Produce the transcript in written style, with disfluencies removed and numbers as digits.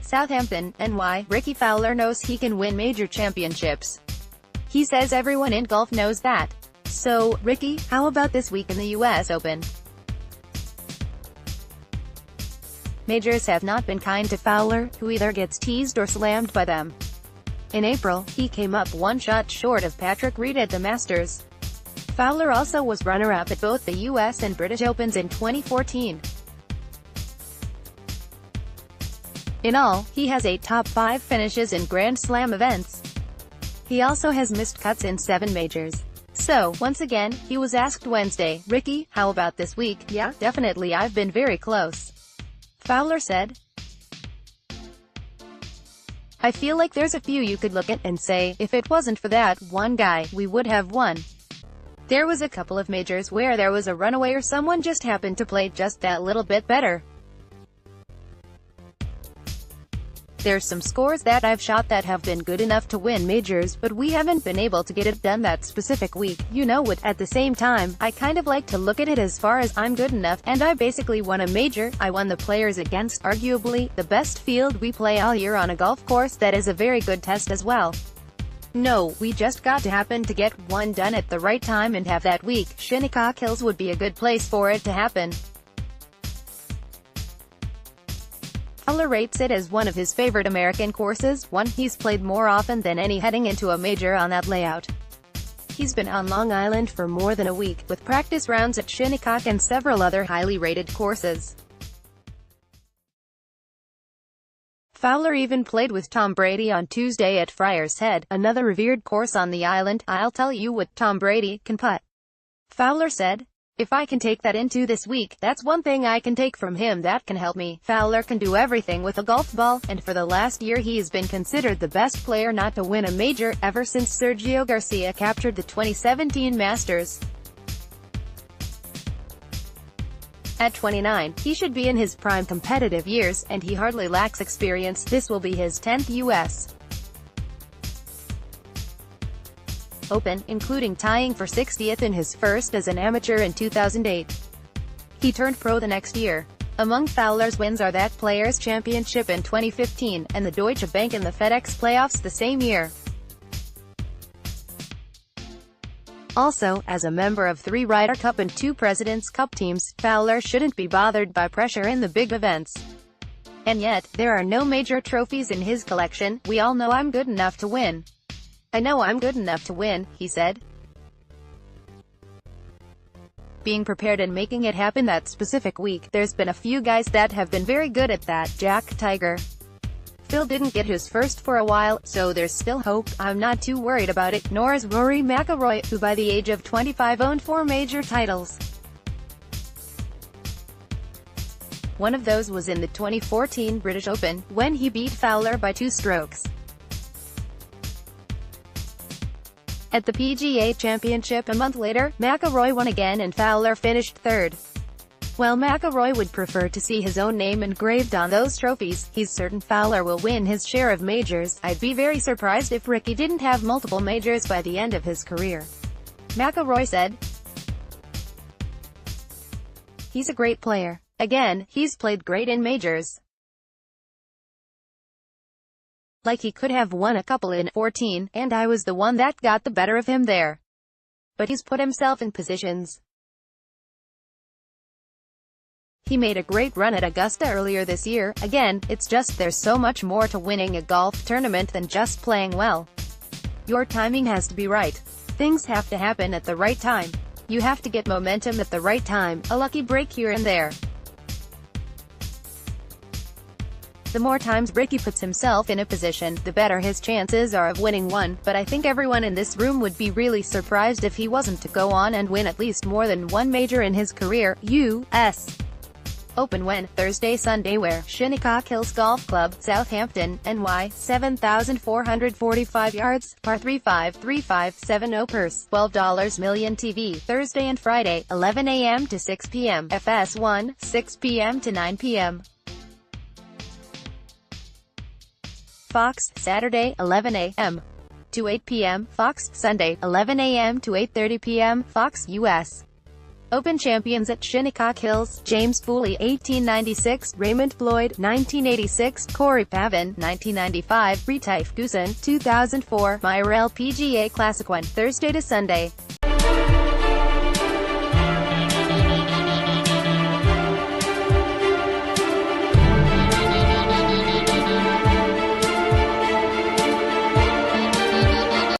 Southampton, and why Rickie Fowler knows he can win major championships. He says everyone in golf knows that. So, Rickie, how about this week in the US Open? Majors have not been kind to Fowler, who either gets teased or slammed by them. In April, he came up one shot short of Patrick Reed at the Masters. Fowler also was runner-up at both the US and British Opens in 2014. In all, he has 8 top 5 finishes in Grand Slam events. He also has missed cuts in 7 majors. So, once again, he was asked Wednesday, "Rickie, how about this week?" "Yeah, definitely, I've been very close," Fowler said. "I feel like there's a few you could look at and say, if it wasn't for that one guy, we would have won. There was a couple of majors where there was a runaway or someone just happened to play just that little bit better. There's some scores that I've shot that have been good enough to win majors, but we haven't been able to get it done that specific week, you know what. At the same time, I kind of like to look at it as far as I'm good enough, and I basically won a major. I won the players against arguably the best field we play all year on a golf course that is a very good test as well. No, we just got to happen to get one done at the right time and have that week. Shinnecock Hills would be a good place for it to happen." Fowler rates it as one of his favorite American courses, one he's played more often than any heading into a major on that layout. He's been on Long Island for more than a week, with practice rounds at Shinnecock and several other highly rated courses. Fowler even played with Tom Brady on Tuesday at Friar's Head, another revered course on the island. "I'll tell you what, Tom Brady can putt," Fowler said. "If I can take that into this week, that's one thing I can take from him that can help me." Fowler can do everything with a golf ball, and for the last year he's been considered the best player not to win a major, ever since Sergio Garcia captured the 2017 Masters. At 29, he should be in his prime competitive years, and he hardly lacks experience. This will be his 10th US Open, including tying for 60th in his first as an amateur in 2008. He turned pro the next year. Among Fowler's wins are that Players' Championship in 2015, and the Deutsche Bank in the FedEx playoffs the same year. Also, as a member of 3 Ryder Cup and 2 President's Cup teams, Fowler shouldn't be bothered by pressure in the big events. And yet, there are no major trophies in his collection. "We all know I'm good enough to win. I know I'm good enough to win," he said. Being prepared and making it happen that specific week, there's been a few guys that have been very good at that. Jack Tiger Phil didn't get his first for a while, so there's still hope. I'm not too worried about it, nor is Rory McIlroy, who by the age of 25 owned 4 major titles. One of those was in the 2014 British Open, when he beat Fowler by 2 strokes. At the PGA Championship a month later, McIlroy won again and Fowler finished 3rd. While McIlroy would prefer to see his own name engraved on those trophies, he's certain Fowler will win his share of majors. "I'd be very surprised if Rickie didn't have multiple majors by the end of his career," McIlroy said. "He's a great player. Again, he's played great in majors. Like he could have won a couple in 14, and I was the one that got the better of him there. But he's put himself in positions. He made a great run at Augusta earlier this year. Again, it's just there's so much more to winning a golf tournament than just playing well. Your timing has to be right. Things have to happen at the right time. You have to get momentum at the right time, a lucky break here and there. The more times Rickie puts himself in a position, the better his chances are of winning one, but I think everyone in this room would be really surprised if he wasn't to go on and win at least more than one major in his career." U.S. Open when? Thursday Sunday where? Shinnecock Hills Golf Club, Southampton, NY, 7,445 yards, par 35357 purse, $12 million TV, Thursday and Friday, 11 a.m. to 6 p.m., FS1, 6 p.m. to 9 p.m. Fox, Saturday, 11 a.m. to 8 p.m., Fox, Sunday, 11 a.m. to 8:30 p.m., Fox, U.S. Open champions at Shinnecock Hills: James Foley 1896, Raymond Floyd 1986, Corey Pavin 1995, Retief Goosen 2004. Myrel PGA Classic 1, Thursday to Sunday.